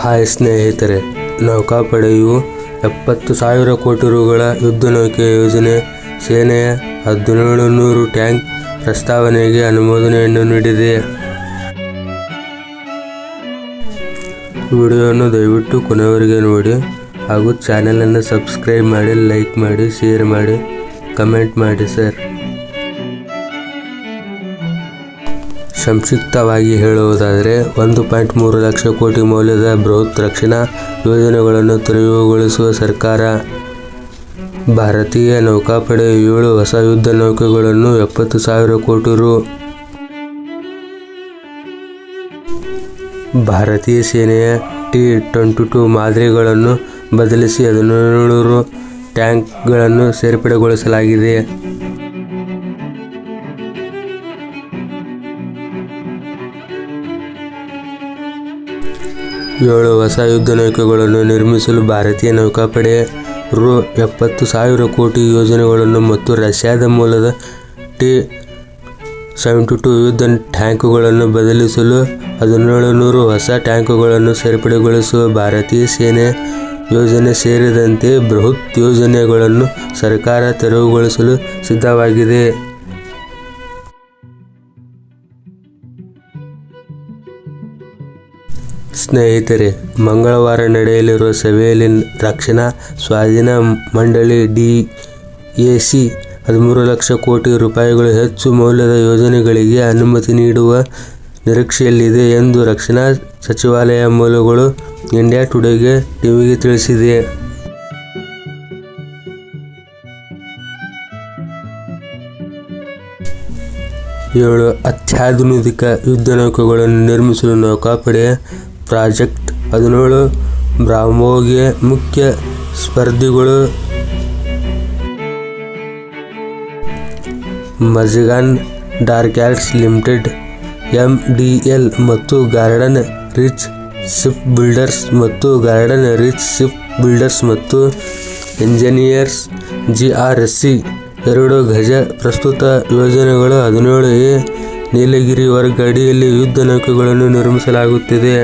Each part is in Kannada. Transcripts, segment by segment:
ಹಾಯ್ ಸ್ನೇಹಿತರೆ, ನೌಕಾಪಡೆಯು 70,000 ಕೋಟಿ ರುಗಳ ಯುದ್ಧನೌಕೆ ಯೋಜನೆ ಸೇನೆಯ 1700 ಟ್ಯಾಂಕ್ ಪ್ರಸ್ತಾವನೆಗೆ ಅನುಮೋದನೆಯನ್ನು ನೀಡಿದೆ. ವಿಡಿಯೋವನ್ನು ದಯವಿಟ್ಟು ಕೊನೆವರೆಗೆ ನೋಡಿ ಹಾಗೂ ಚಾನೆಲನ್ನು ಸಬ್ಸ್ಕ್ರೈಬ್ ಮಾಡಿ, ಲೈಕ್ ಮಾಡಿ, ಶೇರ್ ಮಾಡಿ, ಕಮೆಂಟ್ ಮಾಡಿ ಸರ್. ಸಂಕ್ಷಿಪ್ತವಾಗಿ ಹೇಳುವುದಾದರೆ 1.3 ಲಕ್ಷ ಕೋಟಿ ಮೌಲ್ಯದ ಬೃಹತ್ ರಕ್ಷಣಾ ಯೋಜನೆಗಳನ್ನು ತೆರವುಗೊಳಿಸುವ ಸರ್ಕಾರ. ಭಾರತೀಯ ನೌಕಾಪಡೆ 7 ಹೊಸ ಯುದ್ಧ ನೌಕೆಗಳನ್ನು 70,000 ಕೋಟಿ ರು. ಭಾರತೀಯ ಸೇನೆಯ T-22 ಮಾದರಿಗಳನ್ನು ಬದಲಿಸಿ 1700 ಟ್ಯಾಂಕ್ಗಳನ್ನು ಸೇರ್ಪಡೆಗೊಳಿಸಲಾಗಿದೆ. 7 ಹೊಸ ಯುದ್ಧ ನೌಕೆಗಳನ್ನು ನಿರ್ಮಿಸಲು ಭಾರತೀಯ ನೌಕಾಪಡೆ ರು. 70,000 ಕೋಟಿ ಯೋಜನೆಗಳನ್ನು ಮತ್ತು ರಷ್ಯಾದ ಮೂಲದ T-72 ಯುದ್ಧ ಟ್ಯಾಂಕುಗಳನ್ನು ಬದಲಿಸಲು 1700 ಹೊಸ ಟ್ಯಾಂಕುಗಳನ್ನು ಸೇರ್ಪಡೆಗೊಳಿಸುವ ಭಾರತೀಯ ಸೇನೆಯ ಯೋಜನೆ ಸೇರಿದಂತೆ ಬೃಹತ್ ಯೋಜನೆಗಳನ್ನು ಸರ್ಕಾರ ತೆರವುಗೊಳಿಸಲು ಸಿದ್ಧವಾಗಿದೆ. ಸ್ನೇಹಿತರೆ, ಮಂಗಳವಾರ ನಡೆಯಲಿರುವ ಸಭೆಯಲ್ಲಿ ರಕ್ಷಣಾ ಸ್ವಾಧೀನ ಮಂಡಳಿ DAC 13 ಲಕ್ಷ ಕೋಟಿ ರೂಪಾಯಿಗಳು ಹೆಚ್ಚು ಮೌಲ್ಯದ ಯೋಜನೆಗಳಿಗೆ ಅನುಮತಿ ನೀಡುವ ನಿರೀಕ್ಷೆಯಲ್ಲಿದೆ ಎಂದು ರಕ್ಷಣಾ ಸಚಿವಾಲಯ ಮೂಲಗಳು ಇಂಡಿಯಾ ಟುಡೇ ಟಿವಿಗೆ ತಿಳಿಸಿದೆ. ಏಳು ಅತ್ಯಾಧುನಿಕ ಯುದ್ಧ ನೌಕೆಗಳನ್ನು ನಿರ್ಮಿಸಲು ನೌಕಾಪಡೆಯ ಪ್ರಾಜೆಕ್ಟ್ 17 ಬ್ರಾವೋಗೆ ಮುಖ್ಯ ಸ್ಪರ್ಧಿಗಳು ಮಝಗಾನ್ ಡಾಕ್ಯಾರ್ಡ್ಸ್ ಲಿಮಿಟೆಡ್ MDL ಮತ್ತು ಗಾರ್ಡನ್ ರಿಚ್ ಶಿಪ್ ಬಿಲ್ಡರ್ಸ್ ಮತ್ತು ಇಂಜಿನಿಯರ್ಸ್ GRC 2 ಗಜ. ಪ್ರಸ್ತುತ ಯೋಜನೆಗಳು 17A ನೀಲಗಿರಿ ವರ್ಗ ಅಡಿಯಲ್ಲಿ ಯುದ್ಧ ನೌಕೆಗಳನ್ನು ನಿರ್ಮಿಸಲಾಗುತ್ತಿದೆ.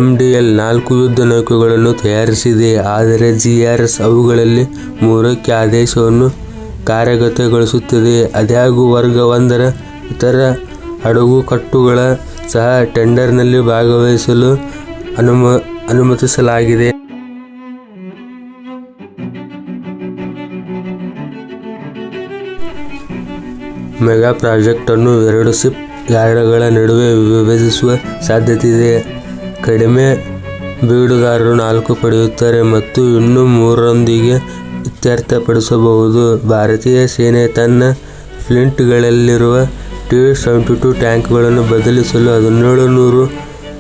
MDL 4 ಯುದ್ಧ ನೌಕೆಗಳನ್ನು ತಯಾರಿಸಿದೆ, ಆದರೆ GRS ಅವುಗಳಲ್ಲಿ 3ಕ್ಕೆ ಆದೇಶವನ್ನು ಕಾರ್ಯಗತಗೊಳಿಸುತ್ತಿದೆ. ಆದಾಗ್ಯೂ ವರ್ಗ 1ರ ಇತರ ಹಡಗುಕಟ್ಟುಗಳ ಸಹ ಟೆಂಡರ್ನಲ್ಲಿ ಭಾಗವಹಿಸಲು ಅನುಮತಿಸಲಾಗಿದೆ. ಮೆಗಾ ಪ್ರಾಜೆಕ್ಟ್ ಅನ್ನು 2 ಶಿಪ್ ಯಾರ್ಡ್ಗಳ ನಡುವೆ ವಿಭಜಿಸುವ ಸಾಧ್ಯತೆಯಿದೆ. ಕಡಿಮೆ ಬೇಡುದಾರರು 4 ಪಡೆಯುತ್ತಾರೆ ಮತ್ತು ಇನ್ನೂ 3ರೊಂದಿಗೆ ಇತ್ಯರ್ಥಪಡಿಸಬಹುದು. ಭಾರತೀಯ ಸೇನೆ ತನ್ನ ಫ್ಲೀಟ್ಗಳಲ್ಲಿರುವ T-72 ಟ್ಯಾಂಕ್ಗಳನ್ನು ಬದಲಿಸಲು 1700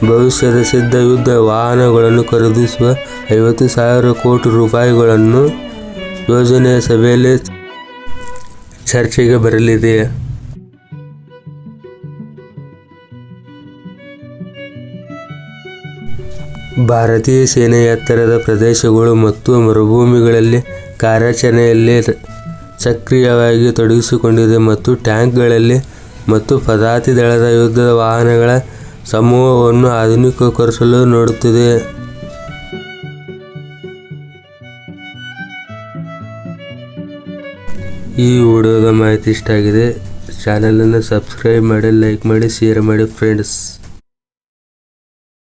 ಭವಿಷ್ಯದ ಸಿದ್ಧ ಯುದ್ಧ ವಾಹನಗಳನ್ನು ಖರೀದಿಸುವ 50,000 ಕೋಟಿ ರೂಪಾಯಿಗಳನ್ನು ಯೋಜನೆಯ ಸಭೆಯಲ್ಲಿ ಚರ್ಚೆಗೆ ಬರಲಿದೆ. ಭಾರತೀಯ ಸೇನೆ ಎತ್ತರದ ಪ್ರದೇಶಗಳು ಮತ್ತು ಮರುಭೂಮಿಗಳಲ್ಲಿ ಕಾರ್ಯಾಚರಣೆಯಲ್ಲಿ ಸಕ್ರಿಯವಾಗಿ ತೊಡಗಿಸಿಕೊಂಡಿದೆ ಮತ್ತು ಟ್ಯಾಂಕ್ಗಳಲ್ಲಿ ಮತ್ತು ಪದಾತಿ ದಳದ ಯುದ್ಧ ವಾಹನಗಳ ಸಮೂಹವನ್ನು ಆಧುನಿಕೀಕರಿಸಲು ನೋಡುತ್ತಿದೆ. ಈ ವಿಡಿಯೋದ ಮಾಹಿತಿ ಇಷ್ಟ ಆಗಿದೆ, ಚಾನಲನ್ನು ಸಬ್ಸ್ಕ್ರೈಬ್ ಮಾಡಿ, ಲೈಕ್ ಮಾಡಿ, ಶೇರ್ ಮಾಡಿ ಫ್ರೆಂಡ್ಸ್.